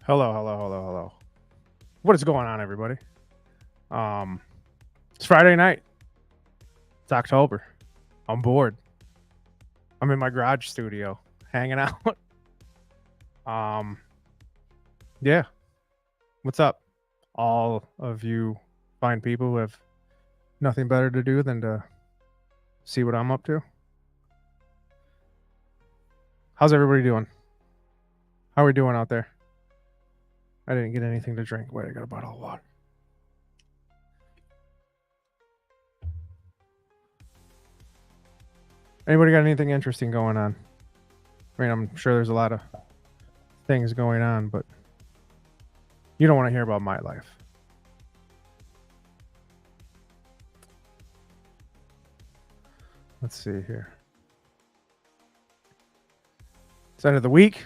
Hello, hello, hello, hello. What is going on, everybody? Um, it's Friday night. It's October. I'm bored. I'm in my garage studio hanging out. um, yeah. What's up? All of you fine people who have nothing better to do than to see what I'm up to. How's everybody doing? How are we doing out there? I didn't get anything to drink. Wait, I got a bottle of water. Anybody got anything interesting going on? I mean, I'm sure there's a lot of things going on, but you don't want to hear about my life. Let's see here. It's end of the week.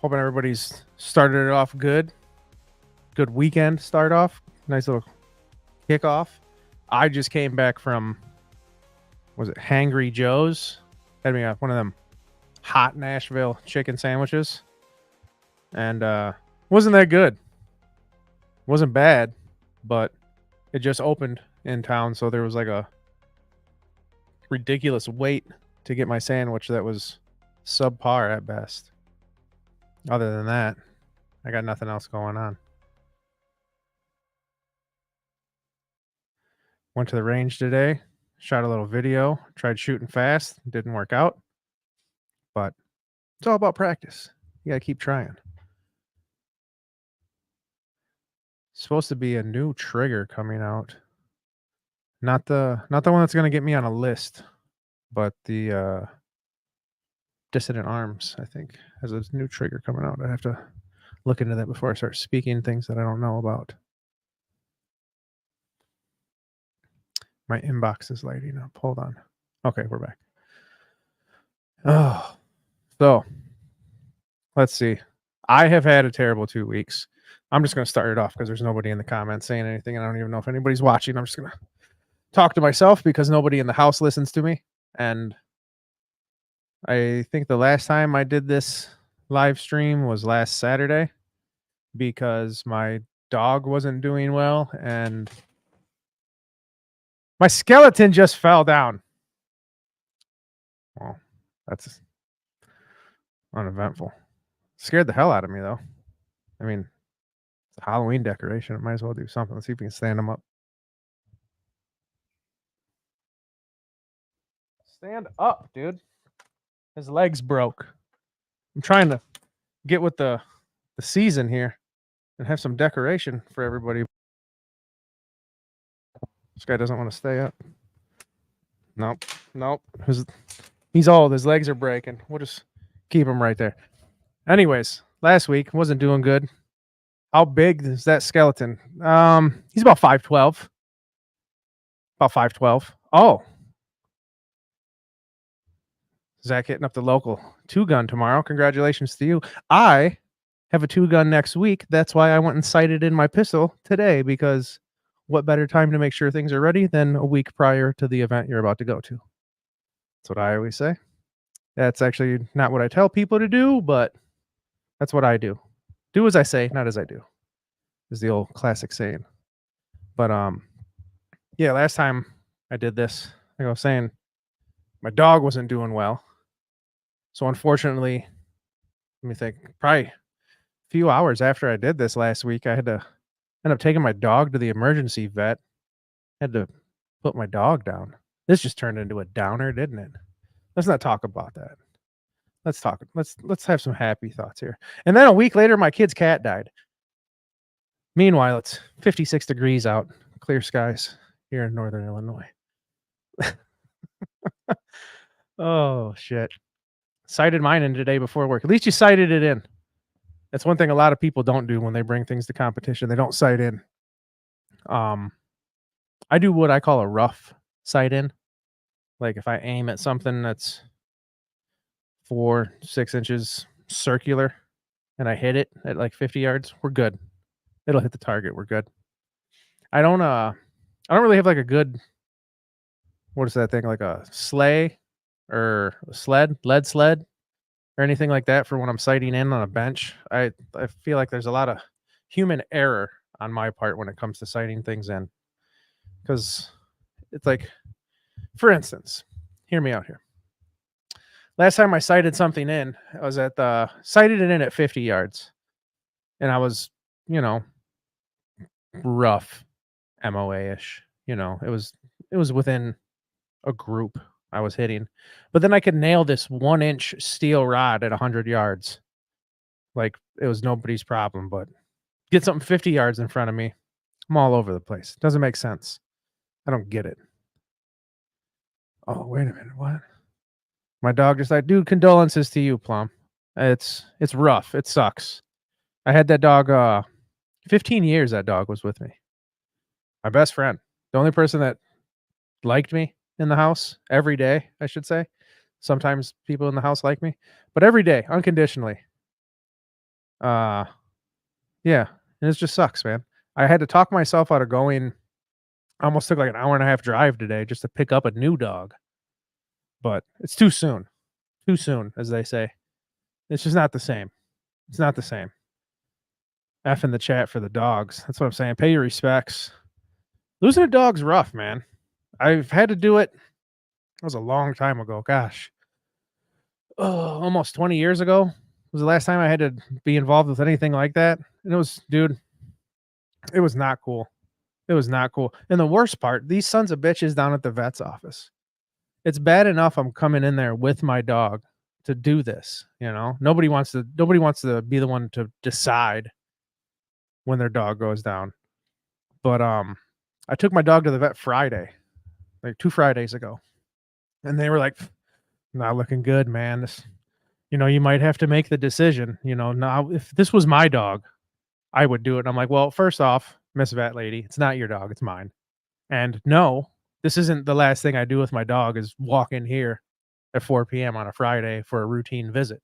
Hoping everybody's started it off good. Good weekend start off. Nice little kickoff. I just came back from, was it Hangry Joe's? Had me one of them hot Nashville chicken sandwiches. And wasn't that good. Wasn't bad, but it just opened in town. So there was like a ridiculous wait to get my sandwich that was subpar at best. Other than that, I got nothing else going on. Went to the range today, shot a little video, tried shooting fast, didn't work out. But it's all about practice. You got to keep trying. Supposed to be a new trigger coming out. Not the one that's going to get me on a list, but the Dissident Arms, I think, has a new trigger coming out. I have to look into that before I start speaking things that I don't know about. My inbox is lighting up. Hold on. Okay, we're back. Oh, so let's see. I have had a terrible 2 weeks. I'm just going to start it off because there's nobody in the comments saying anything. I don't even know if anybody's watching. I'm just going to talk to myself because nobody in the house listens to me. And I think the last time I did this live stream was last Saturday because my dog wasn't doing well and my skeleton just fell down. Well, that's uneventful. Scared the hell out of me, though. I mean, it's a Halloween decoration. It might as well do something. Let's see if we can stand him up. Stand up, dude. His legs broke. I'm trying to get with the season here and have some decoration for everybody. This guy doesn't want to stay up. Nope. He's old. His legs are breaking. We'll just keep him right there. Anyways, last week wasn't doing good. How big is that skeleton? He's about 5'12". About 5'12". Oh. Zach hitting up the local 2-gun tomorrow. Congratulations to you. I have a 2-gun next week. That's why I went and sighted in my pistol today, because what better time to make sure things are ready than a week prior to the event you're about to go to? That's what I always say. That's actually not what I tell people to do, but that's what I do. Do as I say, not as I do, is the old classic saying. But yeah, last time I did this, like I was saying, my dog wasn't doing well. So unfortunately, let me think, probably a few hours after I did this last week, I had to end up taking my dog to the emergency vet. Had to put my dog down. This just turned into a downer, didn't it? Let's not talk about that. Let's have some happy thoughts here. And then a week later, my kid's cat died. Meanwhile, it's 56 degrees out, clear skies here in Northern Illinois. Oh, shit. Sighted mine in today before work. At least you sighted it in. That's one thing a lot of people don't do when they bring things to competition. They don't sight in. I do what I call a rough sight in. Like if I aim at something that's 4-6 inches circular and I hit it at like 50 yards, we're good. It'll hit the target. We're good. I don't really have like a good, what is that thing? Like a sleigh or a sled, lead sled. or anything like that for when I'm sighting in on a bench. I feel like there's a lot of human error on my part when it comes to sighting things in, because it's like, for instance, hear me out here. Last time I sighted something in, I was at the sighted it in at 50 yards, and I was, you know, rough MOA ish. It was within a group I was hitting, but then I could nail this 1 inch steel rod at 100 yards. Like it was nobody's problem, but get something 50 yards in front of me, I'm all over the place. Doesn't make sense. I don't get it. Oh, wait a minute. What? My dog just like, dude, condolences to you, Plum. It's rough. It sucks. I had that dog 15 years that dog was with me. My best friend. The only person that liked me in the house every day, I should say. Sometimes people in the house like me, but every day, unconditionally. Uh yeah, and it just sucks, man. I had to talk myself out of going. I almost took like an hour and a half drive today just to pick up a new dog. But it's too soon. Too soon, as they say. It's just not the same. It's not the same. F in the chat for the dogs. That's what I'm saying. Pay your respects. Losing a dog's rough, man. I've had to do it. It was a long time ago. Gosh. Oh, almost 20 years ago was the last time I had to be involved with anything like that. And it was, dude, it was not cool. It was not cool. And the worst part, these sons of bitches down at the vet's office. It's bad enough I'm coming in there with my dog to do this, Nobody wants to be the one to decide when their dog goes down. But I took my dog to the vet Friday, like 2 Fridays ago. And they were like, not looking good, man. This, you might have to make the decision. Now if this was my dog, I would do it. And I'm like, well, first off, Miss Vet Lady, it's not your dog, it's mine. And no, this isn't the last thing I do with my dog is walk in here at 4 p.m. on a Friday for a routine visit.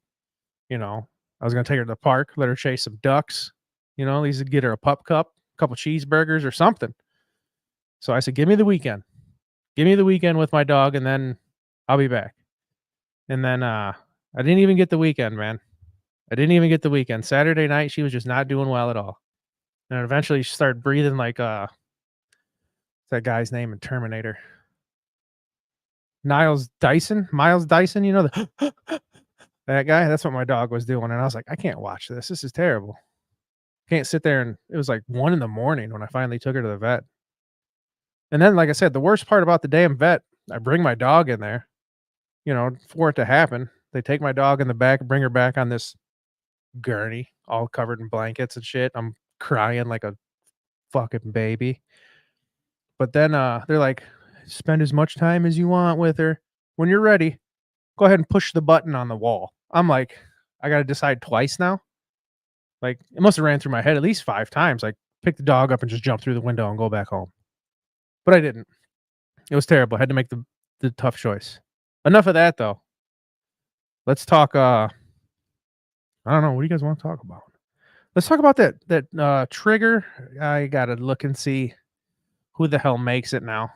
I was gonna take her to the park, let her chase some ducks, at least get her a pup cup, a couple cheeseburgers or something. So I said, give me the weekend. Give me the weekend with my dog, and then I'll be back. And then I didn't even get the weekend, man. I didn't even get the weekend. Saturday night, she was just not doing well at all. And eventually she started breathing like what's that guy's name in Terminator? Miles Dyson, the that guy. That's what my dog was doing. And I was like, I can't watch this. This is terrible. Can't sit there. And it was like 1 a.m. when I finally took her to the vet. And then, like I said, the worst part about the damn vet, I bring my dog in there, for it to happen. They take my dog in the back, bring her back on this gurney, all covered in blankets and shit. I'm crying like a fucking baby. But then they're like, spend as much time as you want with her. When you're ready, go ahead and push the button on the wall. I'm like, I got to decide twice now. Like, it must have ran through my head at least 5 times. Like, pick the dog up and just jump through the window and go back home. But I didn't. It was terrible. I had to make the tough choice. Enough of that, though. Let's talk. I don't know. What do you guys want to talk about? Let's talk about that trigger. I got to look and see who the hell makes it now,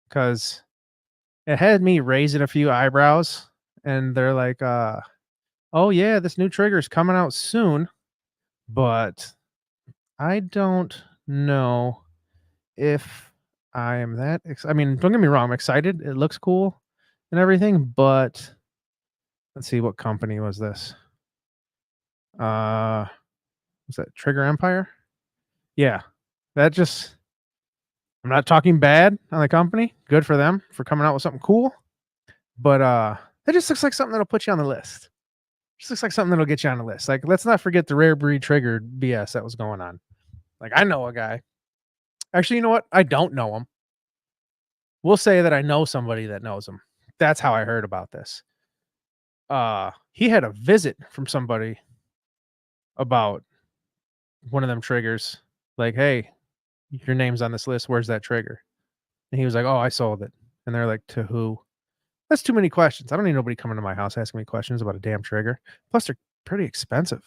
because it had me raising a few eyebrows, and they're like, oh yeah, this new trigger is coming out soon, but I don't know if I am that I mean, don't get me wrong, I'm excited. It looks cool and everything, but let's see, what company was this? Was that Trigger Empire? Yeah. That just I'm not talking bad on the company. Good for them for coming out with something cool. But that just looks like something that'll put you on the list. Just looks like something that'll get you on the list. Like, let's not forget the rare breed trigger BS that was going on. Like, I know a guy. Actually, you know what? I don't know him. We'll say that I know somebody that knows him. That's how I heard about this. He had a visit from somebody about one of them triggers. Like, hey, your name's on this list. Where's that trigger? And he was like, oh, I sold it. And they're like, to who? That's too many questions. I don't need nobody coming to my house asking me questions about a damn trigger. Plus, they're pretty expensive.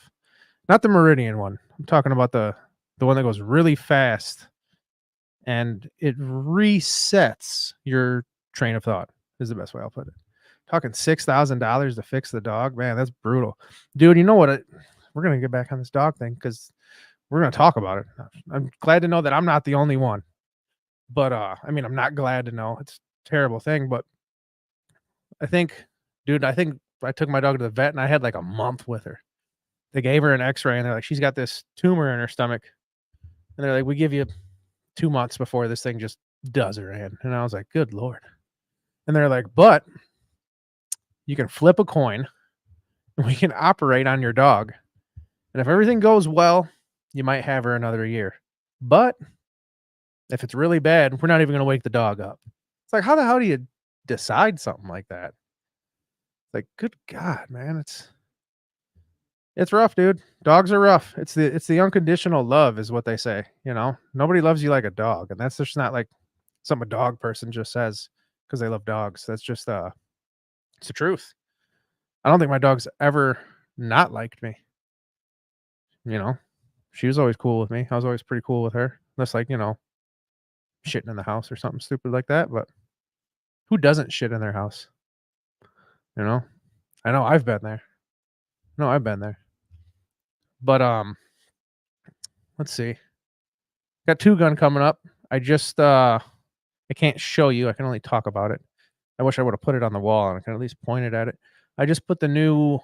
Not the Meridian one. I'm talking about the one that goes really fast and it resets your train of thought, is the best way I'll put it. talking $6,000 to fix the dog. Man, that's brutal. Dude, you know what? We're gonna get back on this dog thing because we're gonna talk about it. I'm glad to know that I'm not the only one. But I mean, I'm not glad to know it's a terrible thing. But I think, dude, I think I took my dog to the vet and I had like a month with her. They gave her an X-ray and they're like, she's got this tumor in her stomach, and they're like, we give you 2 months before this thing just does her in. And I was like, good lord. And they're like, but you can flip a coin and we can operate on your dog. And if everything goes well, you might have her another year. But if it's really bad, we're not even going to wake the dog up. It's like, how the hell do you decide something like that? Like, good God, man, it's rough, dude. Dogs are rough. It's the unconditional love is what they say. You know, nobody loves you like a dog, and that's just not like something a dog person just says because they love dogs. That's just it's the truth. I don't think my dog's ever not liked me. You know, she was always cool with me. I was always pretty cool with her, unless like shitting in the house or something stupid like that. But who doesn't shit in their house? You know, I know I've been there. No, I've been there. But let's see. Got two gun coming up. I just I can't show you. I can only talk about it. I wish I would have put it on the wall and I can at least point it at it. I just put the new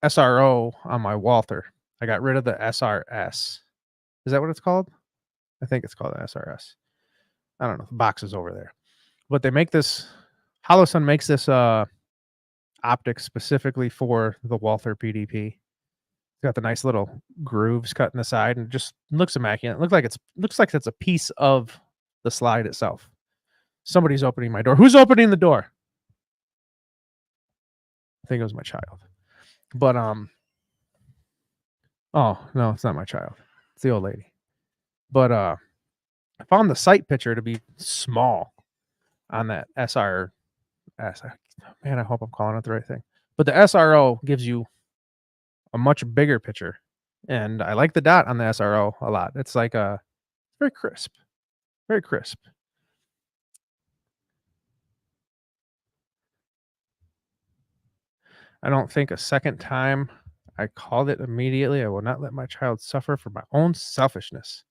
SRO on my Walther. I got rid of the SRS. Is that what it's called? I think it's called the SRS. I don't know. The box is over there. But they make this Holosun makes this optic specifically for the Walther PDP. It's got the nice little grooves cut in the side and just looks immaculate. Looks like it's a piece of the slide itself. Somebody's opening my door. Who's opening the door? I think it was my child. But oh no, it's not my child. It's the old lady. But I found the sight picture to be small on that SRS. Man, I hope I'm calling it the right thing. But the SRO gives you a much bigger picture, and I like the dot on the SRO a lot. It's like very crisp, very crisp. I don't think a second time I called it immediately. I will not let my child suffer for my own selfishness.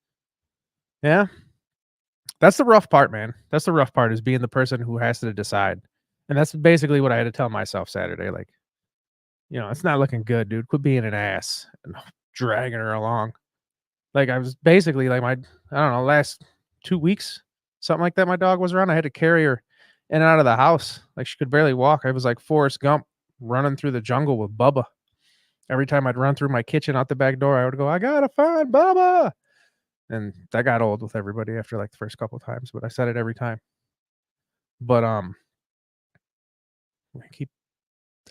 Yeah, that's the rough part, man. That's the rough part is being the person who has to decide. And that's basically what I had to tell myself Saturday. Like, it's not looking good, dude. Quit being an ass and dragging her along. Like I was basically like I don't know, last 2 weeks, something like that. My dog was around. I had to carry her in and out of the house. Like she could barely walk. I was like Forrest Gump running through the jungle with Bubba. Every time I'd run through my kitchen out the back door, I would go, I gotta find Bubba. And that got old with everybody after like the first couple of times, but I said it every time. But keep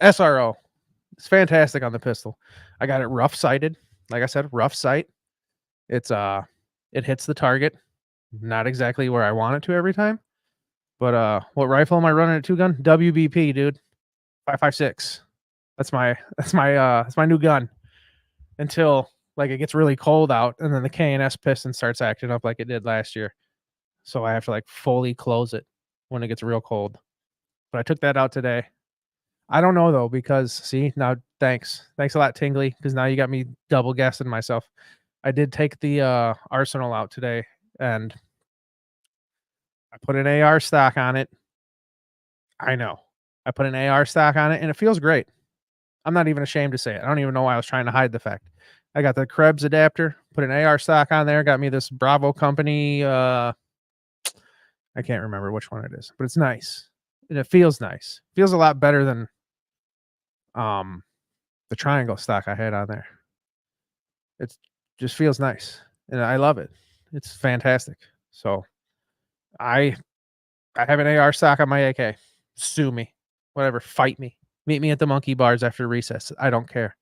SRO. It's fantastic on the pistol. I got it rough sighted. Like I said, rough sight. It's it hits the target. Not exactly where I want it to every time. But what rifle am I running at two gun? WBP, dude. 5.56. That's my new gun. Until like it gets really cold out and then the K&S piston starts acting up like it did last year. So I have to like fully close it when it gets real cold. But I took that out today. I don't know though, because see now, thanks a lot, Tingly, because now you got me double guessing myself. I did take the Arsenal out today, and I put an AR stock on it. I know I put an AR stock on it, and it feels great. I'm not even ashamed to say it. I don't even know why I was trying to hide the fact. I got the Krebs adapter, put an AR stock on there, got me this Bravo company. I can't remember which one it is, but it's nice. And it feels nice. Feels a lot better than the triangle stock I had on there. It just feels nice. And I love it. It's fantastic. So I have an AR stock on my AK. Sue me. Whatever. Fight me. Meet me at the monkey bars after recess. I don't care.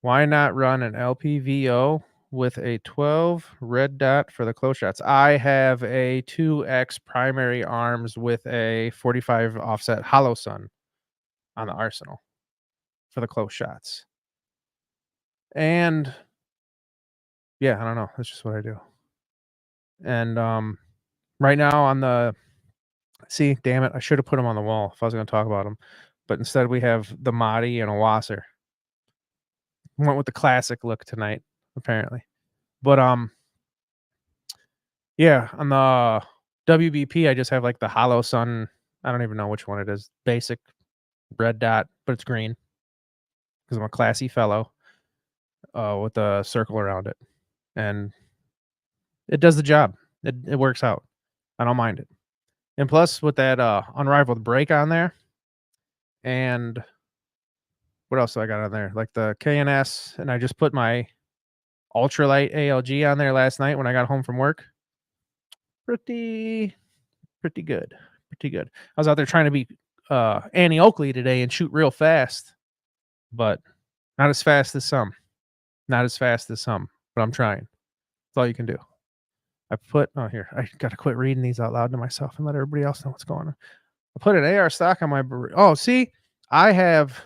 Why not run an LPVO with a 12 red dot for the close shots? I have a 2X primary arms with a 45 offset Holosun on the Arsenal for the close shots. And yeah, I don't know. That's just what I do. And right now on the See, damn it, I should have put them on the wall if I was gonna talk about them, but instead we have the Mahdi and a Wasser. Went with the classic look tonight, apparently. But, yeah, on the WBP, I just have, like, the Hollow Sun. I don't even know which one it is. Basic red dot, but it's green because 'cause I'm a classy fellow, with a circle around it, and it does the job. It works out. I don't mind it. And plus with that, unrivaled brake on there, and what else do I got on there? Like the KNS, and I just put my ultralight ALG on there last night when I got home from work. Pretty pretty good. Pretty good. I was out there trying to be, Annie Oakley today and shoot real fast, but not as fast as some. Not as fast as some, but I'm trying. That's all you can do. Here, I gotta quit reading these out loud to myself and let everybody else know what's going on. I put an AR stock on my oh, see, I have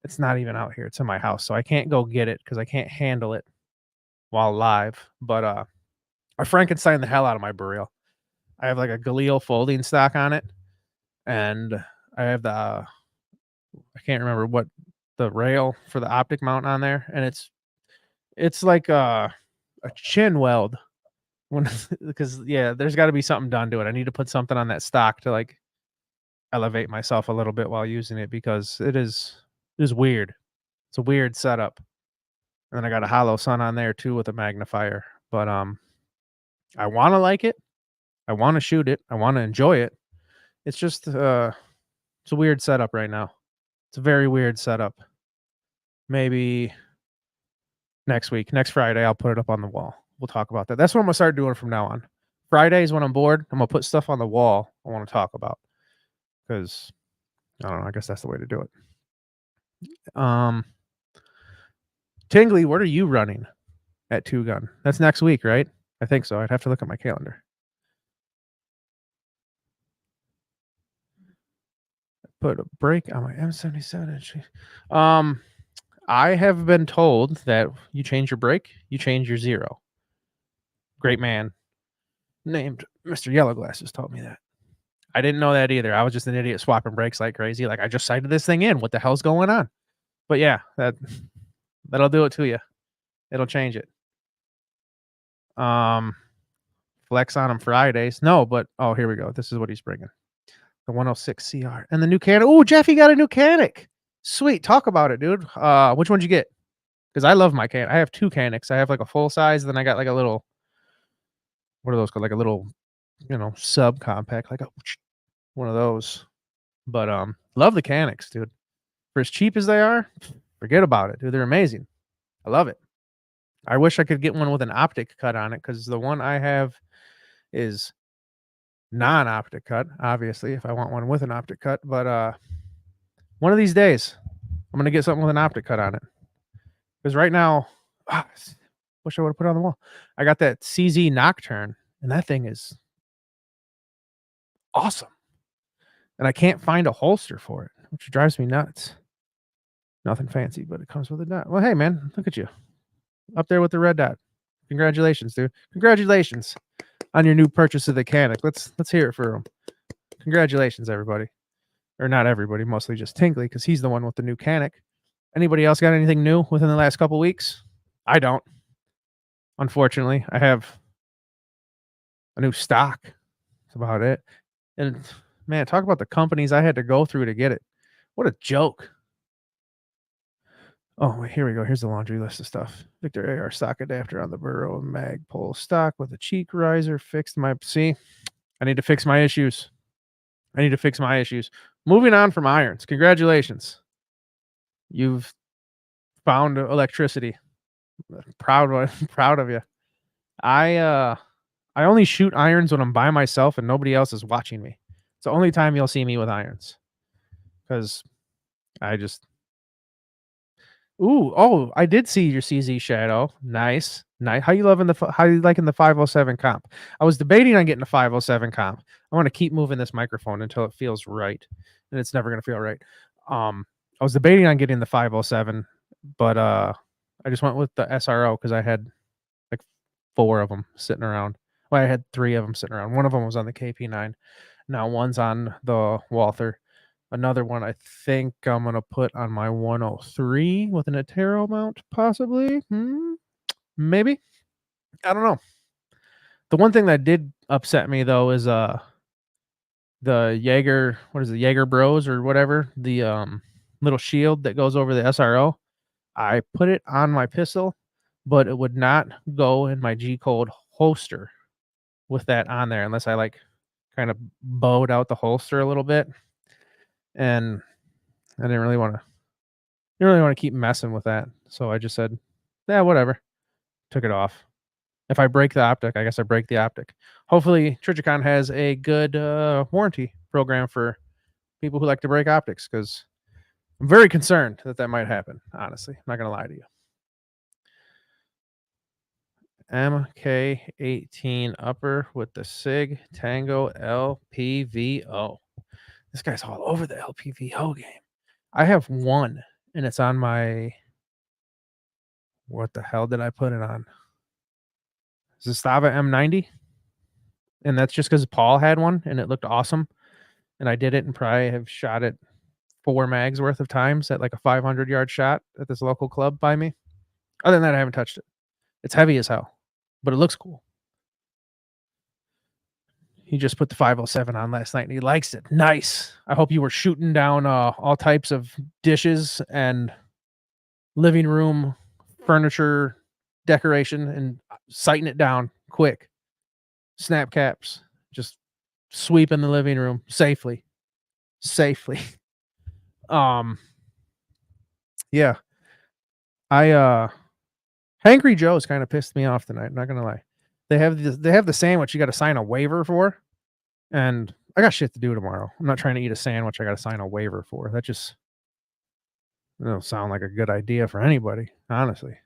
it's not even out here. It's in my house, so I can't go get it because I can't handle it while live. But I Frankenstein the hell out of my Burrell. I have like a Galil folding stock on it, and I have the I can't remember what the rail for the optic mount on there, and it's like a chin weld when because yeah, there's got to be something done to it. I need to put something on that stock to like elevate myself a little bit while using it because it is weird. It's a weird setup. And then I got a hollow sun on there too with a magnifier. But I want to like it. I want to shoot it. I want to enjoy it. It's just it's a weird setup right now. It's a very weird setup. Maybe next week, next Friday, I'll put it up on the wall. We'll talk about that. That's what I'm gonna start doing from now on. Fridays when I'm bored, I'm gonna put stuff on the wall I want to talk about because I don't know. I guess that's the way to do it. Tingley, what are you running at Two Gun? That's next week, right? I think so. I'd have to look at my calendar. Put a brake on my M77. I have been told that you change your brake, you change your zero. Great man named Mr. Yellow Glasses told me that. I didn't know that either. I was just an idiot swapping brakes like crazy. Like I just sighted this thing in. What the hell's going on? But yeah, that'll do it to you. It'll change it. Flex on them Fridays. No, but oh, here we go. This is what he's bringing. The 106 CR and the new Canic. Oh, Jeffy got a new Canic. Sweet. Talk about it, dude. Which one did you get? Because I love my can. I have two Canics. I have like a full size, then I got like a little. What are those called? Like a little, sub compact, like a one of those. But love the Canics, dude. For as cheap as they are, forget about it, dude. They're amazing. I love it. I wish I could get one with an optic cut on it because the one I have is non-optic cut, obviously, if I want one with an optic cut. But one of these days, I'm gonna get something with an optic cut on it. Because right now, wish I would have put it on the wall. I got that CZ Nocturne, and that thing is awesome. And I can't find a holster for it, which drives me nuts. Nothing fancy, but it comes with a dot. Well, hey man, look at you. Up there with the red dot. Congratulations, dude. Congratulations on your new purchase of the Canic. Let's hear it for him. Congratulations, everybody. Or not everybody, mostly just Tingley, because he's the one with the new Canic. Anybody else got anything new within the last couple weeks? I don't. Unfortunately, I have a new stock. That's about it. And man, talk about the companies I had to go through to get it. What a joke. Oh, wait, here we go. Here's the laundry list of stuff. Victor AR stock adapter on the Burrow mag pole stock with a cheek riser. Fixed my. See, I need to fix my issues. Moving on from irons. Congratulations. You've found electricity. Proud of you. I only shoot irons when I'm by myself and nobody else is watching me. It's the only time you'll see me with irons. Because I just I did see your CZ Shadow. Nice. How you liking the 507 comp? I was debating on getting a 507 comp. I want to keep moving this microphone until it feels right, and it's never going to feel right. I was debating on getting the 507, but I just went with the SRO because I had like 4 of them sitting around. Well, I had 3 of them sitting around. One of them was on the KP9. Now one's on the Walther. Another one I think I'm gonna put on my 103 with an Attero mount, possibly. Maybe. I don't know. The one thing that did upset me though is the Jaeger, what is it, Jaeger Bros or whatever, the little shield that goes over the SRO. I put it on my pistol, but it would not go in my G code holster with that on there unless I like kind of bowed out the holster a little bit. And I didn't really want to keep messing with that. So I just said, yeah, whatever. Took it off. If I break the optic, I guess I break the optic. Hopefully, Trijicon has a good warranty program for people who like to break optics because I'm very concerned that that might happen. Honestly, I'm not gonna lie to you. MK18 upper with the SIG Tango LPVO. This guy's all over the LPVO game. I have one, and it's on my. What the hell did I put it on? Zastava M90, and that's just because Paul had one and it looked awesome, and I did it and probably have shot it 4 mags worth of times at like a 500-yard shot at this local club by me. Other than that, I haven't touched it. It's heavy as hell, but it looks cool. He just put the 507 on last night and he likes it. Nice. I hope you were shooting down all types of dishes and living room furniture decoration and sighting it down quick. Snap caps, just sweeping the living room safely. Yeah. Hangry Joe's kind of pissed me off tonight, not gonna lie. They have the sandwich you gotta sign a waiver for, and I got shit to do tomorrow. I'm not trying to eat a sandwich I gotta sign a waiver for. That just don't sound like a good idea for anybody, honestly.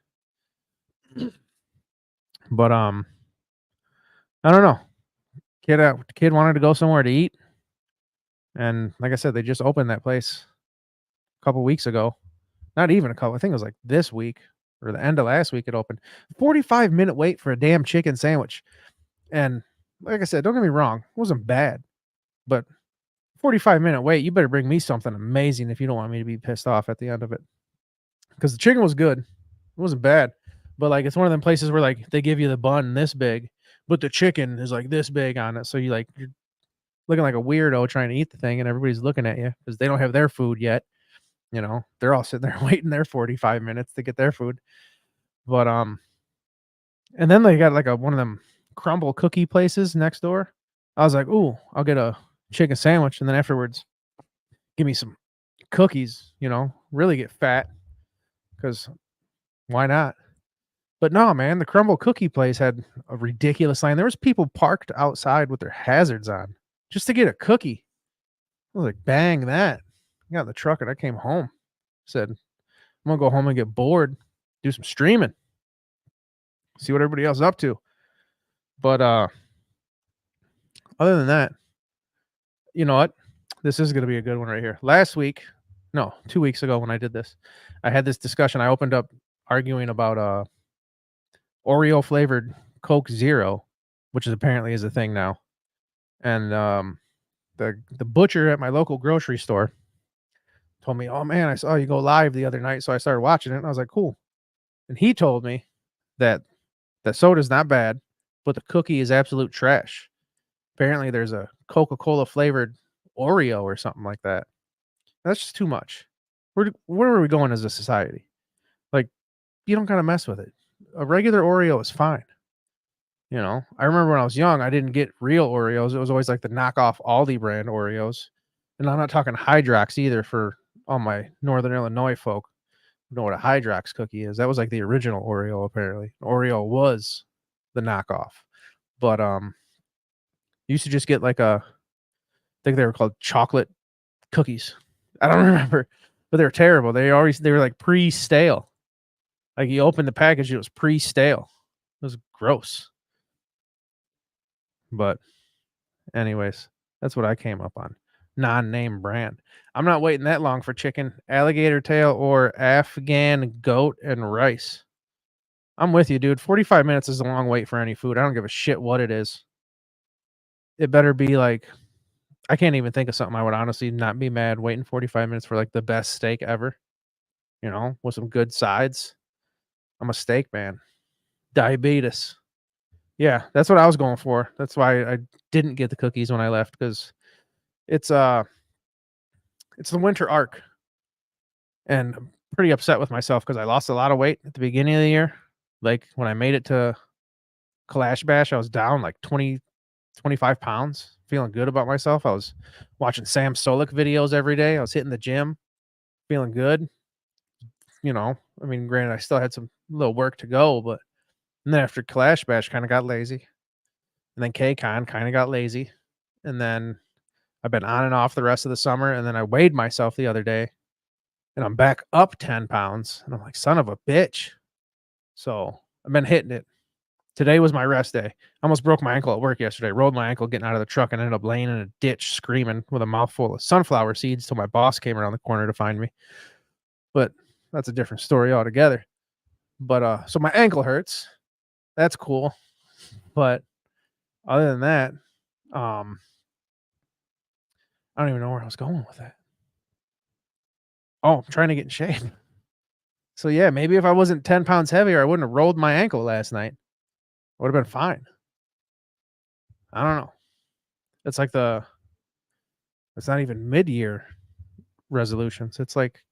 But I don't know. Kid wanted to go somewhere to eat, and like I said, they just opened that place a couple weeks ago. Not even a couple. I think it was like this week or the end of last week it opened. 45-minute wait for a damn chicken sandwich. And like I said, don't get me wrong, it wasn't bad. But 45-minute wait, you better bring me something amazing if you don't want me to be pissed off at the end of it. Because the chicken was good. It wasn't bad. But like it's one of them places where like they give you the bun this big, but the chicken is like this big on it. So you're looking like a weirdo trying to eat the thing and everybody's looking at you because they don't have their food yet. You know, they're all sitting there waiting their 45 minutes to get their food. But and then they got like one of them crumble cookie places next door. I was like, "Ooh, I'll get a chicken sandwich and then afterwards give me some cookies, really get fat cuz why not?" But no, man, the crumble cookie place had a ridiculous line. There was people parked outside with their hazards on just to get a cookie. I was like, "Bang that." I got in the truck and I came home. Said, "I'm going to go home and get bored, do some streaming. See what everybody else is up to." But other than that, you know what? This is going to be a good one right here. 2 weeks ago when I did this, I had this discussion. I opened up arguing about Oreo flavored Coke Zero, which is apparently is a thing now. And the butcher at my local grocery store told me, "Oh man, I saw you go live the other night." So I started watching it and I was like, "Cool." And he told me that soda's not bad, but the cookie is absolute trash. Apparently there's a Coca-Cola flavored Oreo or something like that. That's just too much. Where are we going as a society? Like, you don't gotta mess with it. A regular Oreo is fine. I remember when I was young, I didn't get real Oreos. It was always like the knockoff Aldi brand Oreos. And I'm not talking Hydrox either for all my Northern Illinois folk who know what a Hydrox cookie is. That was like the original Oreo, apparently. Oreo was the knockoff. But you used to just get like I think they were called chocolate cookies. I don't remember, but they were terrible. They were like pre-stale. Like you opened the package, it was pre-stale. It was gross. But anyways, that's what I came up on. Non-name brand. I'm not waiting that long for chicken, alligator tail, or Afghan goat and rice. I'm with you, dude. 45 minutes is a long wait for any food. I don't give a shit what it is. It better be like I can't even think of something I would honestly not be mad waiting 45 minutes for, like, the best steak ever, with some good sides. I'm a steak man. Diabetes. Yeah, that's what I was going for. That's why I didn't get the cookies when I left, because it's, uh it's the winter arc, and I'm pretty upset with myself because I lost a lot of weight at the beginning of the year. Like, when I made it to Kalash Bash, I was down, like, 25 pounds, feeling good about myself. I was watching Sam Solik videos every day. I was hitting the gym, feeling good, I mean, granted, I still had some little work to go, but and then after Kalash Bash, kinda got lazy, and then KCON kinda got lazy, and then I've been on and off the rest of the summer, and then I weighed myself the other day, and I'm back up 10 pounds, and I'm like, "Son of a bitch." So, I've been hitting it. Today was my rest day. I almost broke my ankle at work yesterday, rolled my ankle getting out of the truck and ended up laying in a ditch screaming with a mouthful of sunflower seeds till my boss came around the corner to find me. But that's a different story altogether. But, so my ankle hurts. That's cool. But other than that, um, I don't even know where I was going with that. Oh, I'm trying to get in shape. So, yeah, maybe if I wasn't 10 pounds heavier, I wouldn't have rolled my ankle last night. I would have been fine. I don't know. It's like it's not even mid-year resolutions. It's like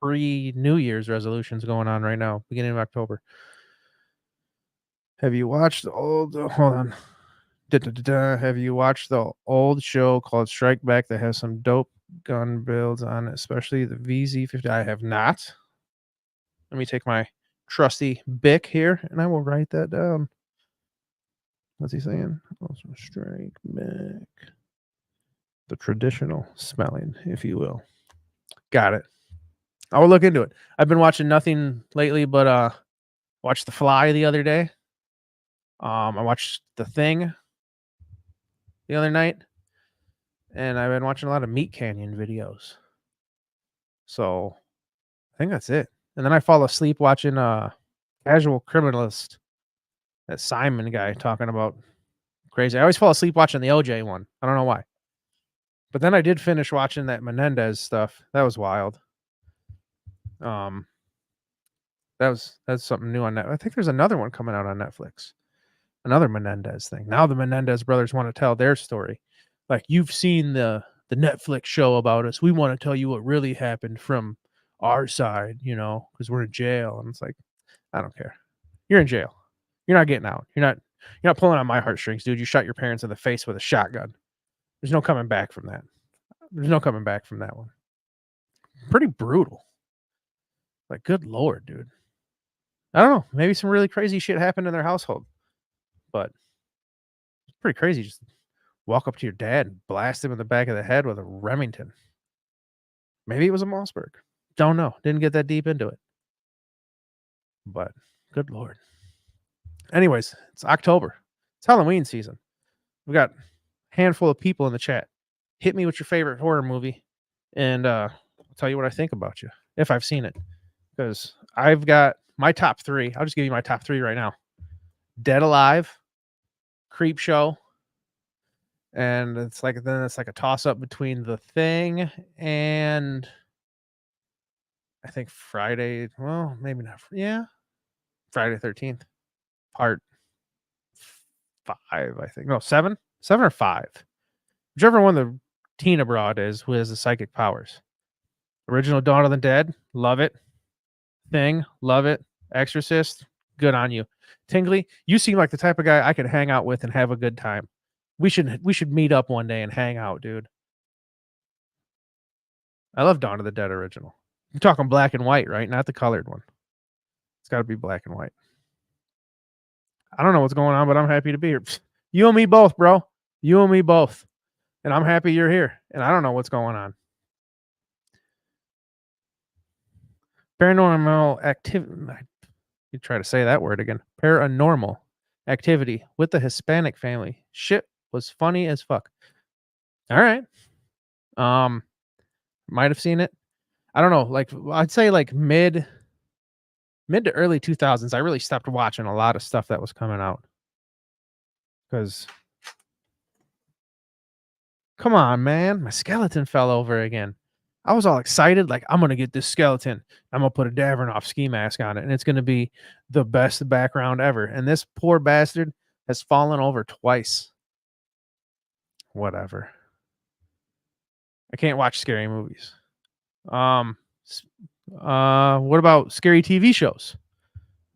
pre-New Year's resolutions going on right now, beginning of October. Have you watched the old hold on. Have you watched the old show called Strike Back that has some dope gun builds on it, especially the VZ50? I have not. Let me take my trusty Bic here and I will write that down. What's he saying? Also, Strike Back. The traditional spelling, if you will. Got it. I will look into it. I've been watching nothing lately, but watched The Fly the other day. I watched The Thing the other night, and I've been watching a lot of Meat Canyon videos. So I think that's it. And then I fall asleep watching Casual Criminalist, that Simon guy talking about crazy. I always fall asleep watching the OJ one. I don't know why. But then I did finish watching that Menendez stuff. That was wild. Um, that's something new on Net. I think there's another one coming out on Netflix. Another Menendez thing. Now the Menendez brothers want to tell their story. Like, you've seen the Netflix show about us. We want to tell you what really happened from our side, because we're in jail. And it's like, I don't care. You're in jail. You're not getting out. You're not pulling on my heartstrings, dude. You shot your parents in the face with a shotgun. There's no coming back from that. There's no coming back from that one. Pretty brutal. Like, good lord, dude. I don't know. Maybe some really crazy shit happened in their household, but it's pretty crazy. Just walk up to your dad and blast him in the back of the head with a Remington. Maybe it was a Mossberg. Don't know. Didn't get that deep into it. But good lord. Anyways, it's October. It's Halloween season. We got a handful of people in the chat. Hit me with your favorite horror movie, and I'll tell you what I think about you if I've seen it. Because I've got my top three. I'll just give you my top three right now: Dead Alive, Creep Show, and it's like a toss up between The Thing and I think Friday. Well, maybe not. Yeah, Friday 13th, part 5. I think no 7 or 5, whichever one the teen abroad is who has the psychic powers. Original Dawn of the Dead, love it. Thing, love it. Exorcist, good on you. Tingly, you seem like the type of guy I could hang out with and have a good time. We should meet up one day and hang out, dude. I love Dawn of the Dead original. You're talking black and white, right? Not the colored one. It's got to be black and white. I don't know what's going on, but I'm happy to be here. You and me both, bro. You and me both. And I'm happy you're here. And I don't know what's going on. Paranormal activity. You try to say that word again. Paranormal activity with the Hispanic family. Shit was funny as fuck. All right. Might have seen it. I don't know. Like, I'd say like mid to early 2000s. I really stopped watching a lot of stuff that was coming out because Come on, man. My skeleton fell over again. I was all excited, like, I'm gonna get this skeleton. I'm gonna put a Davrinoff ski mask on it, and it's gonna be the best background ever. And this poor bastard has fallen over twice. Whatever. I can't watch scary movies. Um, s- what about scary TV shows?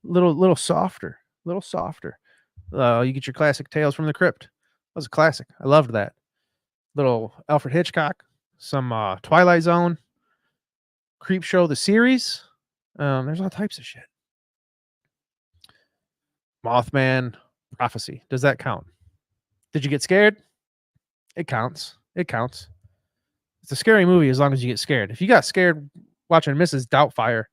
Little softer, little softer. You get your classic Tales from the Crypt. That was a classic. I loved that. Little Alfred Hitchcock, some Twilight Zone, Creep Show the series. There's all types of shit. Mothman, Prophecy. Does that count? Did you get scared? It counts. It counts. It's a scary movie as long as you get scared. If you got scared watching Mrs. Doubtfire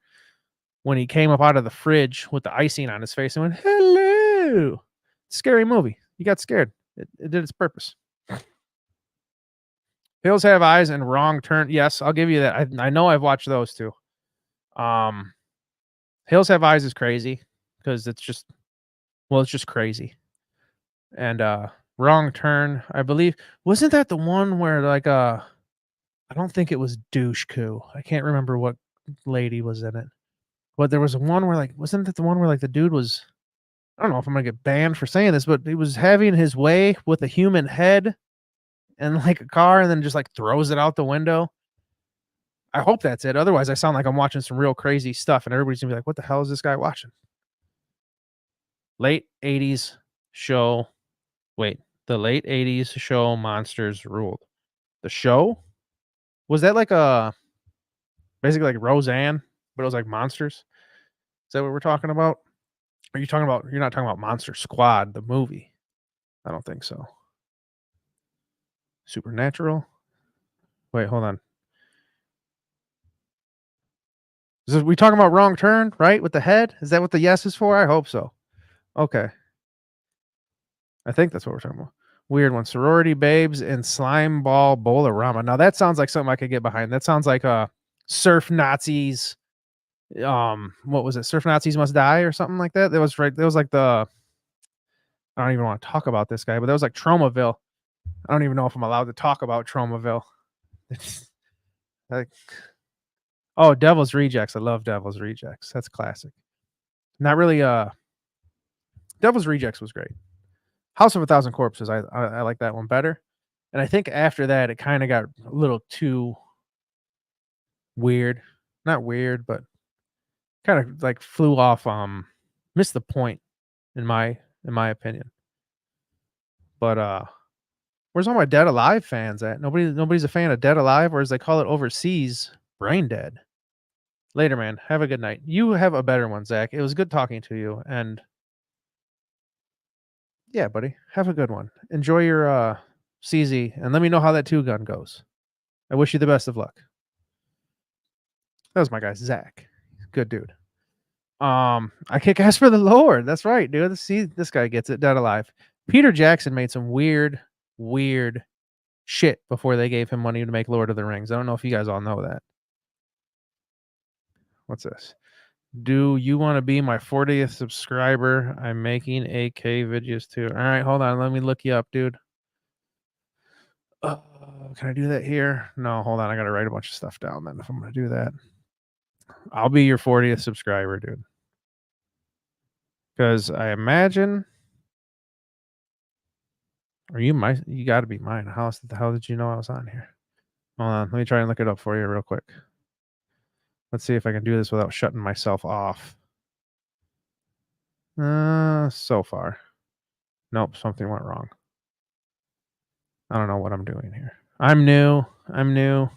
when he came up out of the fridge with the icing on his face and went, "Hello." Scary movie. You got scared. It did its purpose. Hills Have Eyes and Wrong Turn. Yes, I'll give you that. I know I've watched those two. Um, Hills Have Eyes is crazy because it's just crazy. And Wrong Turn, I believe, wasn't that the one where like I don't think it was Douche Coup. I can't remember what lady was in it. But there was one where like wasn't that the one where like the dude was, I don't know if I'm gonna get banned for saying this, but he was having his way with a human head and like a car and then just like throws it out the window. I hope that's it. Otherwise, I sound like I'm watching some real crazy stuff and everybody's gonna be like, what the hell is this guy watching? Late 80s show. Wait, the late 80s show Monsters Ruled. The show? Was that like a basically like Roseanne, but it was like monsters? Is that what we're talking about? Are you talking about, you're not talking about Monster Squad, the movie? I don't think so. Supernatural? Wait, hold on. We talking about Wrong Turn, right? With the head? Is that what the yes is for? I hope so. Okay. I think that's what we're talking about. Weird one. Sorority Babes and Slime Ball Bowl-O-Rama. Now that sounds like something I could get behind. That sounds like Surf Nazis. What was it? Surf Nazis Must Die or something like that. That was right. That was like the, I don't even want to talk about this guy, but that was like Tromaville. I don't even know if I'm allowed to talk about Tromaville. It's like, oh, Devil's Rejects. I love Devil's Rejects. That's classic. Not really. Devil's Rejects was great. House of a Thousand Corpses. I like that one better. And I think after that, it kind of got a little too weird. Not weird, but kind of like flew off. Missed the point in my opinion. But where's all my Dead Alive fans at? Nobody's a fan of Dead Alive, or as they call it overseas, Brain Dead. Later, man. Have a good night. You have a better one, Zach. It was good talking to you, and yeah, buddy, have a good one. Enjoy your CZ, and let me know how that 2-gun goes. I wish you the best of luck. That was my guy, Zach. Good dude. I kick ass for the Lord. That's right, dude. See, this guy gets it. Dead Alive. Peter Jackson made some weird shit before they gave him money to make Lord of the Rings. I don't know if you guys all know that. What's this? Do you want to be my 40th subscriber? I'm making AK videos too. All right, hold on. Let me look you up, dude. Can I do that here? No, hold on. I got to write a bunch of stuff down then if I'm going to do that. I'll be your 40th subscriber, dude. Because I imagine, or you got to be mine. How the hell did you know I was on here? Hold on. Let me try and look it up for you real quick. Let's see if I can do this without shutting myself off. So far. Nope, something went wrong. I don't know what I'm doing here. I'm new. MAN.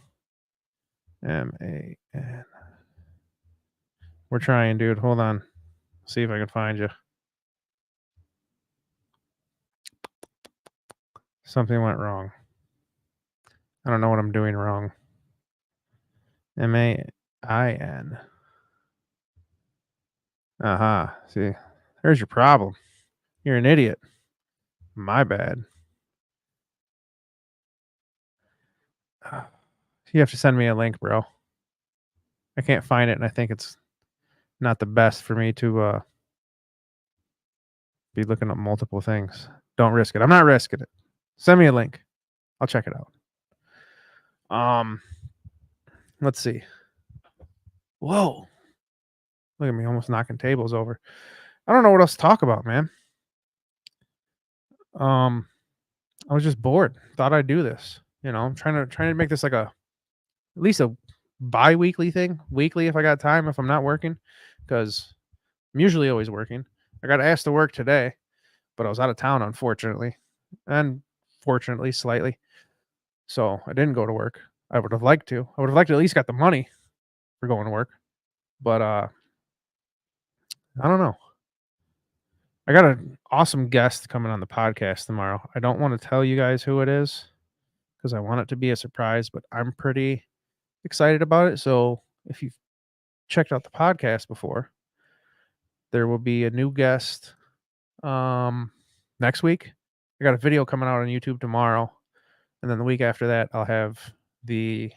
We're trying, dude. Hold on. See if I can find you. Something went wrong. I don't know what I'm doing wrong. MAIN. Aha. See, there's your problem. You're an idiot. My bad. You have to send me a link, bro. I can't find it, and I think it's not the best for me to be looking up multiple things. Don't risk it. I'm not risking it. Send me a link. I'll check it out. Um, let's see. Whoa, look at me almost knocking tables over. I don't know what else to talk about, man. Um, I was just bored. Thought I'd do this. I'm trying to make this like at least a bi-weekly thing. Weekly if I got time, if I'm not working, because I'm usually always working. I got asked to work today, but I was out of town, unfortunately, and fortunately, slightly. So I didn't go to work. I would have liked to. I would have liked to at least got the money for going to work, but I don't know. I got an awesome guest coming on the podcast tomorrow. I don't want to tell you guys who it is because I want it to be a surprise, but I'm pretty excited about it. So if you've checked out the podcast before, there will be a new guest next week. I got a video coming out on YouTube tomorrow, and then the week after that, I'll have the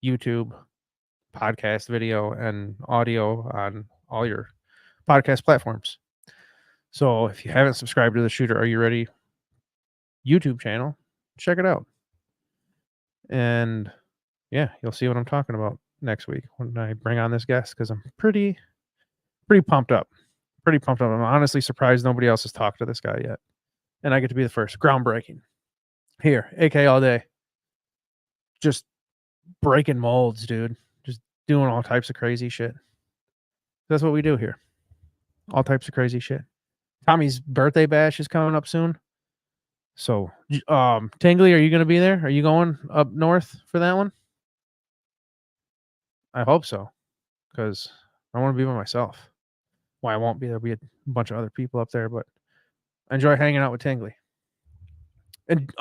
YouTube podcast video and audio on all your podcast platforms. So if you haven't subscribed to the Shooter Are You Ready YouTube channel, check it out. And yeah, you'll see what I'm talking about next week when I bring on this guest because I'm pretty pumped up. Pretty pumped up. I'm honestly surprised nobody else has talked to this guy yet. And I get to be the first. Groundbreaking. Here, AK all day. Just breaking molds, dude. Just doing all types of crazy shit. That's what we do here. All types of crazy shit. Tommy's birthday bash is coming up soon. So, Tingley, are you going to be there? Are you going up north for that one? I hope so, because I want to be by myself. Well, I won't be. There'll be a bunch of other people up there, but I enjoy hanging out with Tingley. And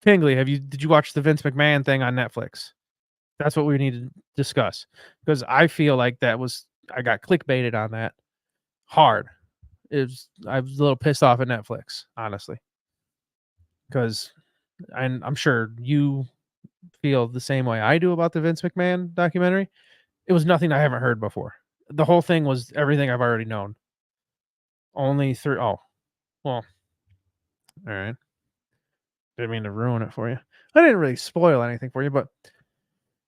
Tingley, did you watch the Vince McMahon thing on Netflix? That's what we need to discuss because I feel like I got clickbaited on that hard. I was a little pissed off at Netflix, honestly, because I'm sure you feel the same way I do about the Vince McMahon documentary. It was nothing I haven't heard before. The whole thing was everything I've already known. Only through well, all right. Didn't mean to ruin it for you. I didn't really spoil anything for you, but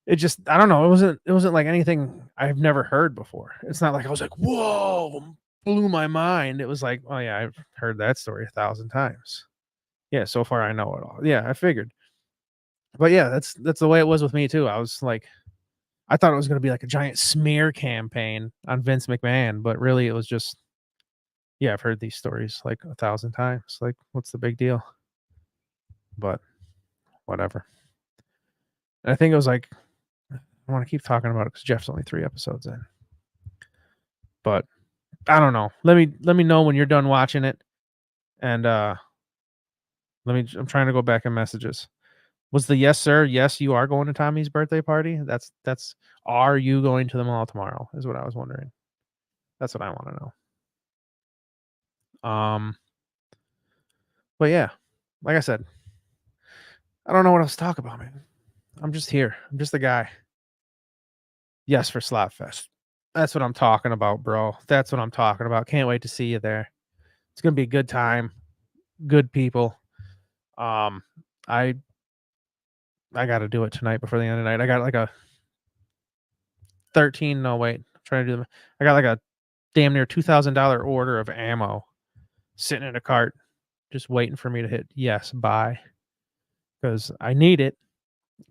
it just I don't know. It wasn't like anything I've never heard before. It's not like I was like, whoa, blew my mind. It was like, oh yeah, I've heard that story 1,000 times. Yeah, so far I know it all. Yeah, I figured. But yeah, that's the way it was with me too. I was like, I thought it was gonna be like a giant smear campaign on Vince McMahon, but really it was just, yeah, I've heard these stories like 1,000 times. Like, what's the big deal? But whatever. And I think it was like I want to keep talking about it because Jeff's only 3 episodes in. But I don't know. Let me know when you're done watching it. And I'm trying to go back in messages. Was the yes, sir? Yes, you are going to Tommy's birthday party? That's are you going to the mall tomorrow? Is what I was wondering. That's what I want to know. But yeah, like I said, I don't know what else to talk about, man. I'm just here. I'm just a guy. Yes, for Slapfest. That's what I'm talking about, bro. That's what I'm talking about. Can't wait to see you there. It's gonna be a good time. Good people. Um, I I got to do it tonight before the end of the night. I got like a 13. No, wait. I'm trying to do them. I got like a damn near $2,000 order of ammo sitting in a cart, just waiting for me to hit yes, buy, because I need it,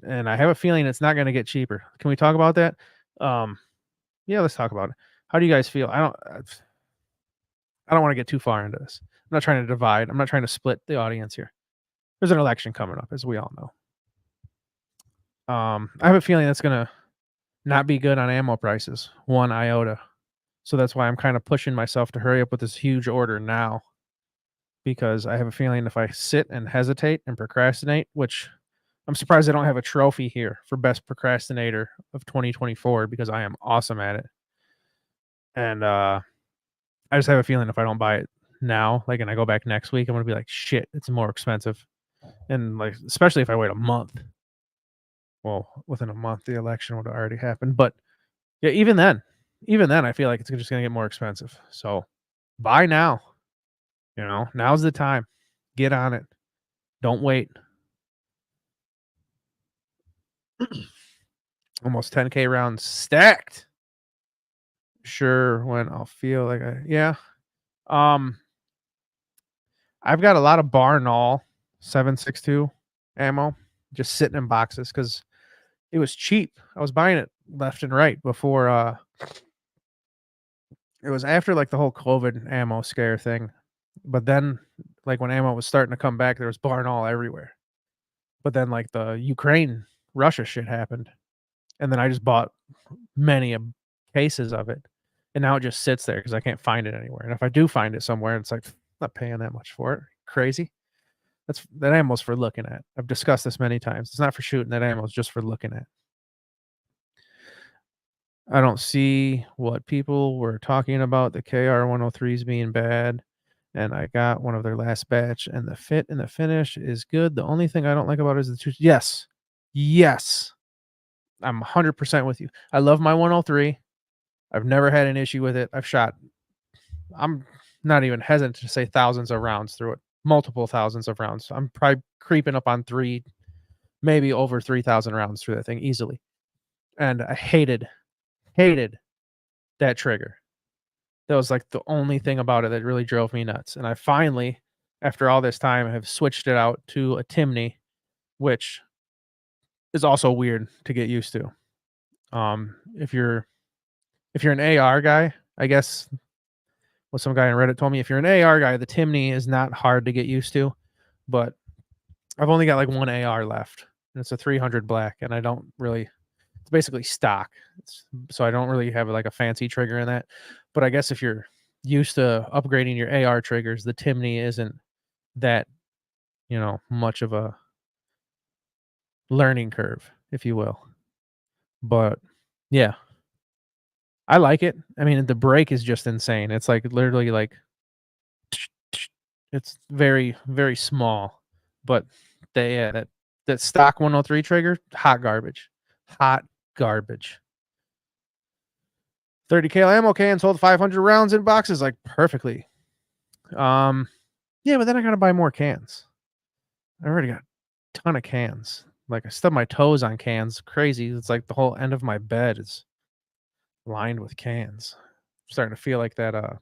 and I have a feeling it's not going to get cheaper. Can we talk about that? Um, yeah, let's talk about it. How do you guys feel? I don't want to get too far into this. I'm not trying to divide. I'm not trying to split the audience here. There's an election coming up, as we all know. I have a feeling that's gonna not be good on ammo prices, one iota. So that's why I'm kind of pushing myself to hurry up with this huge order now, because I have a feeling if I sit and hesitate and procrastinate, which I'm surprised I don't have a trophy here for best procrastinator of 2024 because I am awesome at it. And I just have a feeling if I don't buy it now, like, and I go back next week, I'm gonna be like, shit, it's more expensive. And like, especially if I wait a month. Well, within a month, the election would have already happened. But yeah, even then, I feel like it's just gonna get more expensive. So buy now. Now's the time. Get on it. Don't wait. Almost 10K rounds stacked. Sure, when I'll feel like yeah. Um, I've got a lot of Barnaul 7.62 ammo just sitting in boxes because it was cheap. I was buying it left and right before, it was after, like, the whole COVID ammo scare thing, but then, like, when ammo was starting to come back, there was Barnaul everywhere. But then, like, the Ukraine, Russia shit happened, and then I just bought many a cases of it, and now it just sits there because I can't find it anywhere, and if I do find it somewhere, it's like, "I'm not paying that much for it. Crazy?" That ammo's for looking at. I've discussed this many times. It's not for shooting, that ammo is just for looking at. I don't see what people were talking about the KR-103s being bad, and I got one of their last batch, and the fit and the finish is good. The only thing I don't like about it is the two. Yes. Yes. I'm 100% with you. I love my 103. I've never had an issue with it. I'm not even hesitant to say thousands of rounds through it, multiple thousands of rounds. I'm probably creeping up on three, maybe over 3,000 rounds through that thing easily. And I hated that trigger. That was like the only thing about it that really drove me nuts. And I finally, after all this time, have switched it out to a Timney, which is also weird to get used to. If you're an AR guy, I guess what some guy on Reddit told me, if you're an AR guy, the Timney is not hard to get used to. But I've only got like one AR left, and it's a 300 black, and I don't really. It's basically stock, so I don't really have like a fancy trigger in that. But I guess if you're used to upgrading your AR triggers, the Timney isn't that much of a learning curve, if you will. But yeah, I like it. I mean, the break is just insane. It's like literally like it's very very small, but that stock 103 trigger, hot garbage, hot garbage. 30 cal ammo cans hold 500 rounds in boxes like perfectly. Um, yeah, but then I gotta buy more cans. I already got a ton of cans. Like I stub my toes on cans. Crazy. It's like the whole end of my bed is lined with cans. I'm starting to feel like that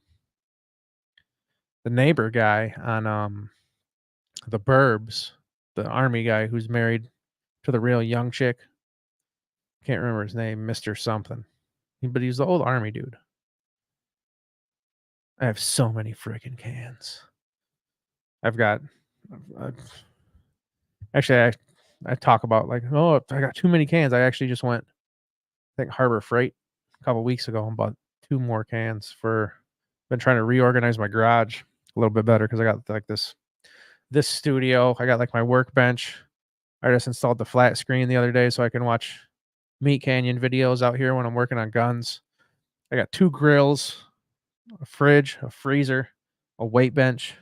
the neighbor guy on the Burbs, the army guy who's married to the real young chick. Can't remember his name, Mr. Something. But he's the old army dude. I have so many freaking cans. I've got uh, actually I talk about like, oh, I got too many cans. I actually just went, I think Harbor Freight a couple weeks ago and bought 2 more cans for been trying to reorganize my garage a little bit better because I got like this studio. I got like my workbench. I just installed the flat screen the other day so I can watch Meat Canyon videos out here when I'm working on guns. I got 2 grills, a fridge, a freezer, a weight bench,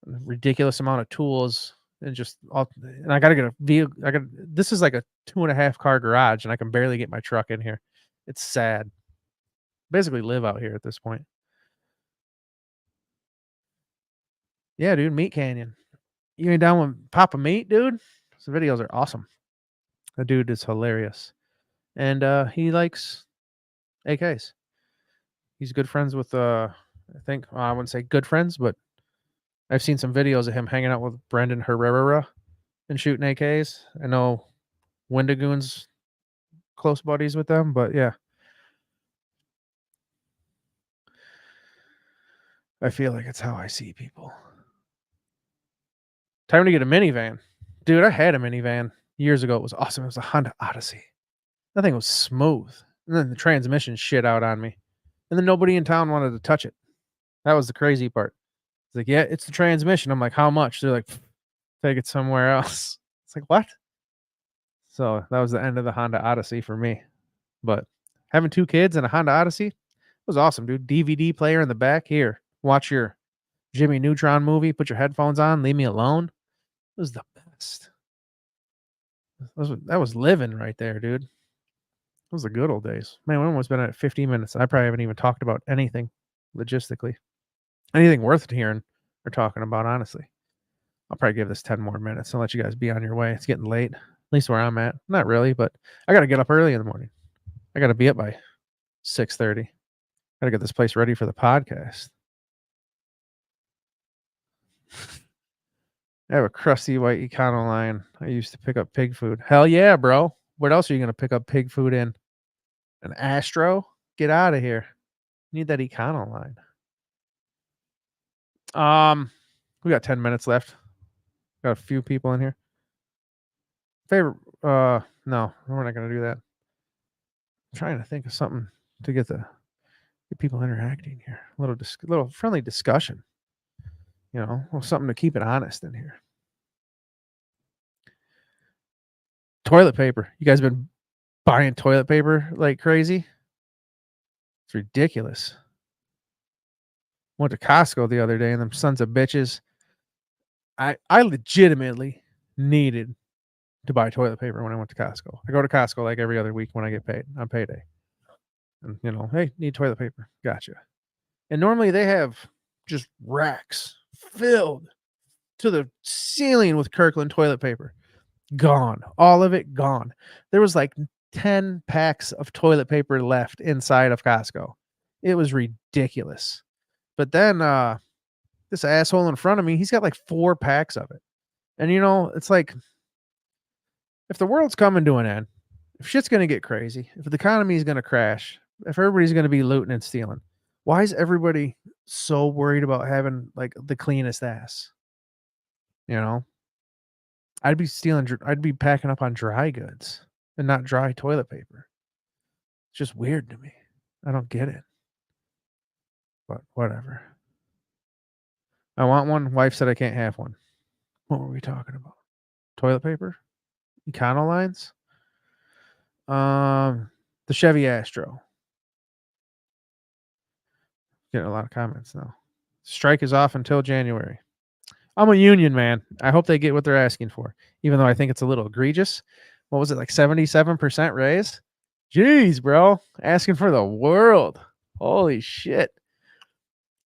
a ridiculous amount of tools, and just all. And I gotta get a vehicle. This is like a 2.5 car garage, and I can barely get my truck in here. It's sad. Basically, live out here at this point. Yeah, dude, Meat Canyon. You ain't down with Papa Meat, dude? His videos are awesome. The dude is hilarious, and he likes AKs. He's good friends with I think I wouldn't say good friends, but I've seen some videos of him hanging out with Brendan Herrera and shooting AKs. I know Wendigoon's close buddies with them, but yeah, I feel like it's how I see people. Time to get a minivan. Dude, I had a minivan years ago. It was awesome. It was a Honda Odyssey. That thing was smooth. And then the transmission shit out on me. And then nobody in town wanted to touch it. That was the crazy part. It's like, yeah, it's the transmission. I'm like, how much? They're like, take it somewhere else. It's like, what? So that was the end of the Honda Odyssey for me. But having 2 kids and a Honda Odyssey was awesome, dude. DVD player in the back. Here, watch your Jimmy Neutron movie. Put your headphones on. Leave me alone. It was the best. That was living right there, dude. It was the good old days. Man, we almost been at 15 minutes. I probably haven't even talked about anything logistically. Anything worth hearing or talking about, honestly. I'll probably give this 10 more minutes and let you guys be on your way. It's getting late. least where I'm at. Not really, but I gotta get up early in the morning. I gotta be up by 6:30. Gotta get this place ready for the podcast. I have a crusty white Econoline. I used to pick up pig food. Hell yeah, bro. What else are you gonna pick up pig food in? An Astro? Get out of here. Need that Econoline. We got 10 minutes left. Got a few people in here. Favorite no, we're not gonna do that. I'm trying to think of something to get people interacting here. A little friendly discussion. Something to keep it honest in here. Toilet paper. You guys been buying toilet paper like crazy? It's ridiculous. Went to Costco the other day and them sons of bitches. I legitimately needed to buy toilet paper when I went to Costco. I go to Costco like every other week when I get paid on payday. And hey, need toilet paper. Gotcha. And normally they have just racks filled to the ceiling with Kirkland toilet paper. Gone. All of it gone. There was like 10 packs of toilet paper left inside of Costco. It was ridiculous. But then this asshole in front of me, he's got like 4 packs of it. And it's like, if the world's coming to an end, if shit's going to get crazy, if the economy is going to crash, if everybody's going to be looting and stealing, why is everybody so worried about having like the cleanest ass? I'd be packing up on dry goods and not dry toilet paper. It's just weird to me. I don't get it. But whatever. I want one. Wife said I can't have one. What were we talking about? Toilet paper? Econolines? The Chevy Astro. Getting a lot of comments now. Strike is off until January. I'm a union man. I hope they get what they're asking for, even though I think it's a little egregious. What was it, like 77% raise? Jeez, bro. Asking for the world. Holy shit.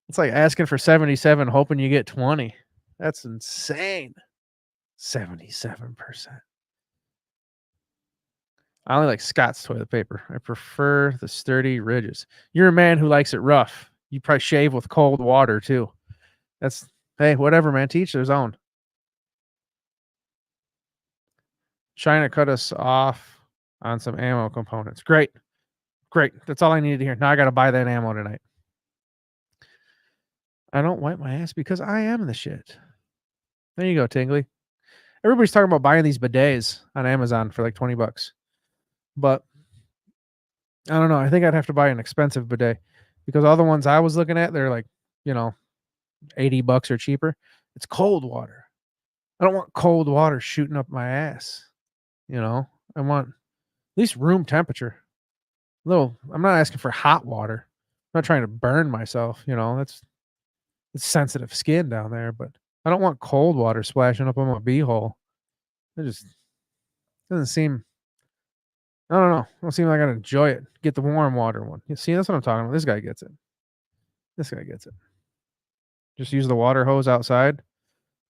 It's like asking for 77, hoping you get 20. That's insane. 77%. I only like Scott's toilet paper. I prefer the sturdy ridges. You're a man who likes it rough. You probably shave with cold water too. Hey, whatever, man. To each their own. China cut us off on some ammo components. Great. That's all I needed to hear. Now I got to buy that ammo tonight. I don't wipe my ass because I am the shit. There you go, Tingly. Everybody's talking about buying these bidets on Amazon for like $20. But I don't know. I think I'd have to buy an expensive bidet because all the ones I was looking at, they're like, $80 or cheaper. It's cold water. I don't want cold water shooting up my ass. I want at least room temperature. I'm not asking for hot water. I'm not trying to burn myself. It's sensitive skin down there, but I don't want cold water splashing up on my beehole. It just doesn't seem. I don't know. It don't seem like I'd enjoy it. Get the warm water one. You see, that's what I'm talking about. This guy gets it. Just use the water hose outside.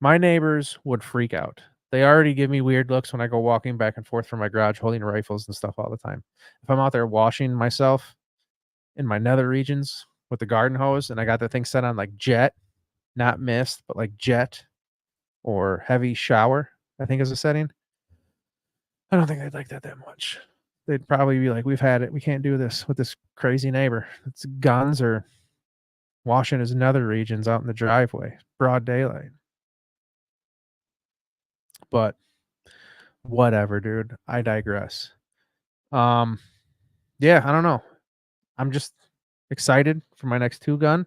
My neighbors would freak out. They already give me weird looks when I go walking back and forth from my garage holding rifles and stuff all the time. If I'm out there washing myself in my nether regions with the garden hose and I got the thing set on like jet, not mist, but like jet or heavy shower, I think is a setting. I don't think they'd like that much. They'd probably be like, we've had it. We can't do this with this crazy neighbor. It's guns or washing his nether regions out in the driveway, broad daylight. But whatever, dude. I digress. Yeah, I don't know. I'm just excited for my next 2-gun.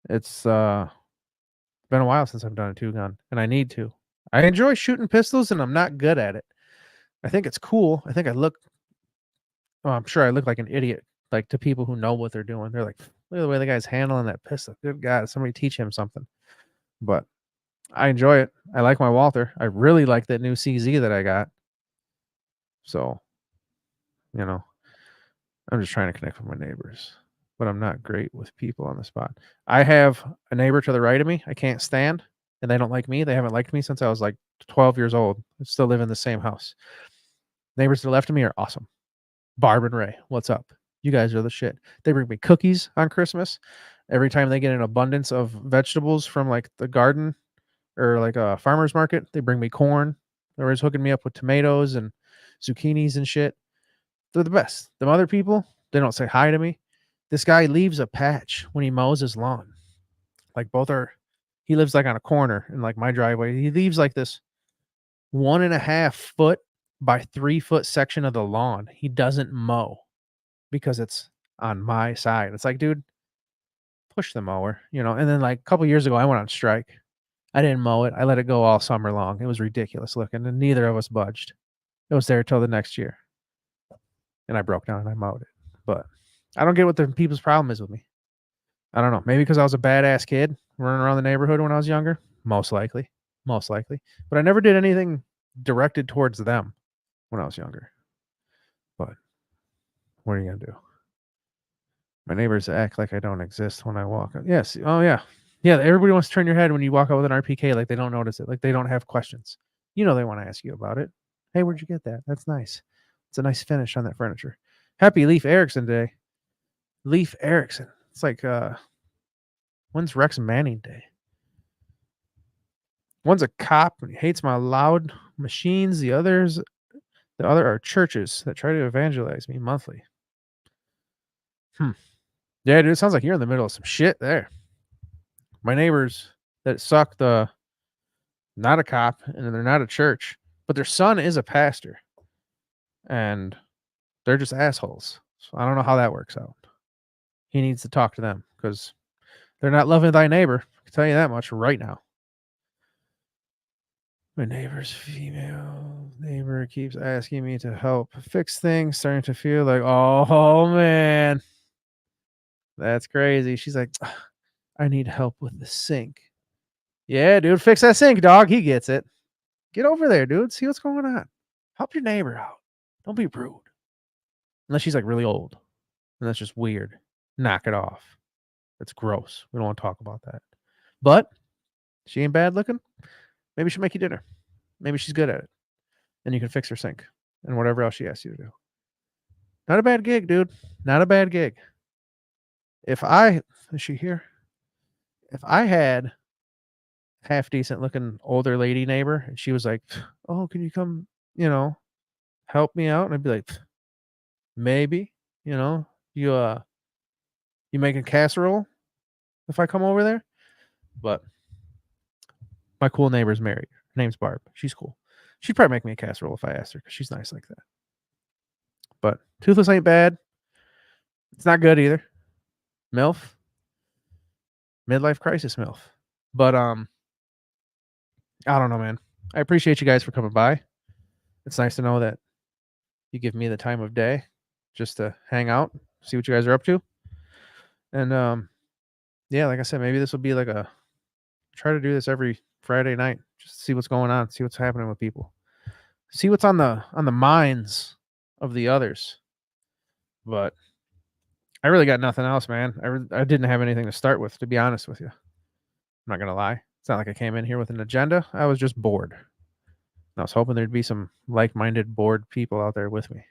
It's been a while since I've done a 2-gun, and I need to. I enjoy shooting pistols, and I'm not good at it. I think it's cool. I think I'm sure I look like an idiot, like to people who know what they're doing. They're like, look at the way the guy's handling that pistol. Good God, somebody teach him something. But I enjoy it. I like my Walther. I really like that new CZ that I got. So, I'm just trying to connect with my neighbors, but I'm not great with people on the spot. I have a neighbor to the right of me I can't stand. and they don't like me. They haven't liked me since I was like 12 years old. I still live in the same house. Neighbors to the left of me are awesome. Barb and Ray, what's up? You guys are the shit. They bring me cookies on Christmas. Every time they get an abundance of vegetables from like the garden or like a farmer's market, they bring me corn. They're always hooking me up with tomatoes and zucchinis and shit. They're the best. Them other people, they don't say hi to me. This guy leaves a patch when he mows his lawn. Like he lives like on a corner in like my driveway. He leaves like this 1.5 foot by 3 foot section of the lawn. He doesn't mow because it's on my side. It's like, dude, push the mower, And then like a couple years ago, I went on strike. I didn't mow it. I let it go all summer long. It was ridiculous looking, and neither of us budged. It was there till the next year, and I broke down and I mowed it. But I don't get what the people's problem is with me. I don't know. Maybe because I was a badass kid running around the neighborhood when I was younger. Most likely. But I never did anything directed towards them when I was younger. But what are you gonna do? My neighbors act like I don't exist when I walk. Yes. Oh yeah. Yeah. Everybody wants to turn your head when you walk out with an RPK, like they don't notice it, like they don't have questions. They want to ask you about it. Hey, where'd you get that? That's nice. It's a nice finish on that furniture. Happy Leif Erikson Day. Leif Erikson. It's like when's Rex Manning Day? One's a cop and he hates my loud machines. The other are churches that try to evangelize me monthly. Yeah, dude, it sounds like you're in the middle of some shit there. My neighbors that suck, not a cop and they're not a church, but their son is a pastor. And they're just assholes. So I don't know how that works out. He needs to talk to them because they're not loving thy neighbor. I can tell you that much right now. My neighbor's female neighbor keeps asking me to help fix things, starting to feel like, oh man, that's crazy. She's like, I need help with the sink. Yeah, dude, fix that sink, dog. He gets it. Get over there, dude. See what's going on. Help your neighbor out. Don't be rude. Unless she's like really old. And that's just weird. Knock it off. That's gross. We don't want to talk about that. But she ain't bad looking. Maybe she'll make you dinner. Maybe she's good at it. And you can fix her sink and whatever else she asks you to do. Not a bad gig, dude. Not a bad gig. Is she here? If I had half decent looking older lady neighbor and she was like, oh, can you come, help me out? And I'd be like, maybe, you making casserole if I come over there? But my cool neighbor's married. Her name's Barb. She's cool. She'd probably make me a casserole if I asked her because she's nice like that. But toothless ain't bad. It's not good either. MILF. Midlife crisis MILF. But I don't know, man. I appreciate you guys for coming by. It's nice to know that you give me the time of day just to hang out, see what you guys are up to. And yeah, like I said, maybe this will be like try to do this every Friday night, just see what's going on, see what's happening with people, see what's on the minds of the others. But I really got nothing else, man. I didn't have anything to start with, to be honest with you. I'm not gonna lie. It's not like I came in here with an agenda. I was just bored. I was hoping there'd be some like-minded, bored people out there with me.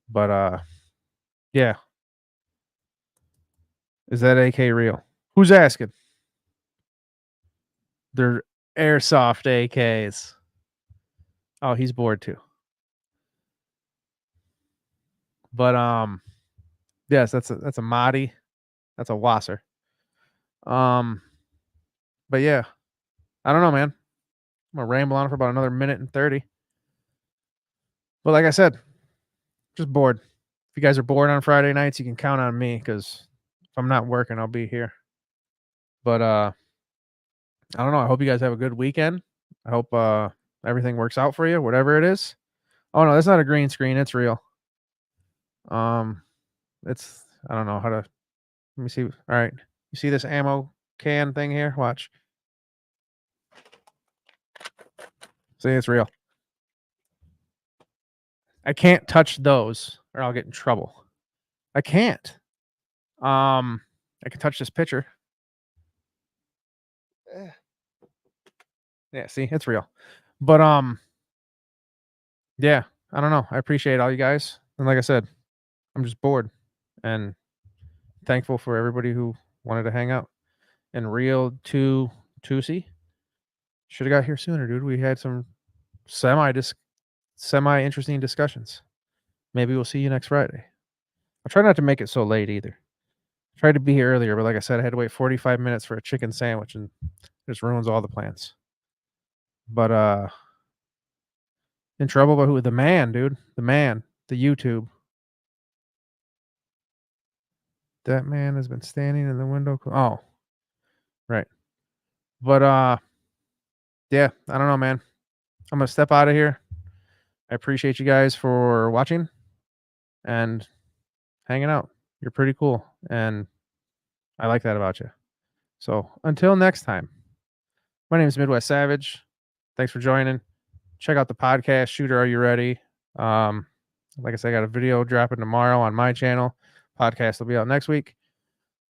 But yeah. Is that AK real? Who's asking? They're airsoft AKs. Oh, he's bored too. But yes, that's a Mahdi. That's a Wasser. But yeah. I don't know, man. I'm gonna ramble on for about another minute and 30. But like I said, just bored. If you guys are bored on Friday nights, you can count on me because if I'm not working, I'll be here. But I don't know. I hope you guys have a good weekend. I hope everything works out for you, whatever it is. Oh no, that's not a green screen. It's real. It's I don't know how to. Let me see. All right, you see this ammo can thing here? Watch. See, it's real. I can't touch those, or I'll get in trouble. I can't. I can touch this picture. Yeah, see, it's real. But yeah, I don't know. I appreciate all you guys. And like I said, I'm just bored and thankful for everybody who wanted to hang out. And real to Tusi should have got here sooner, dude. We had some semi interesting discussions. Maybe we'll see you next Friday. I'll try not to make it so late either. I tried to be here earlier, but like I said, I had to wait 45 minutes for a chicken sandwich and it just ruins all the plans. But in trouble by who? The man, dude. The man. The YouTube. That man has been standing in the window. Oh, right. But yeah, I don't know, man. I'm gonna step out of here. I appreciate you guys for watching and hanging out. You're pretty cool, and I like that about you. So until next time, my name is Midwest Savage. Thanks for joining. Check out the podcast. Shooter, are you ready? Like I said, I got a video dropping tomorrow on my channel. Podcast will be out next week.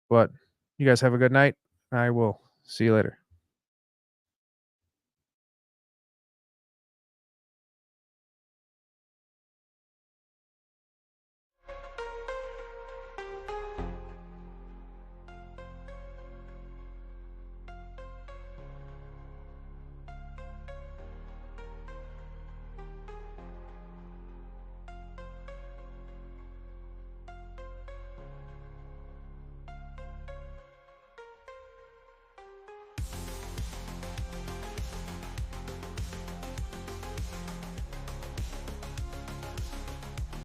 But you guys have a good night. I will see you later.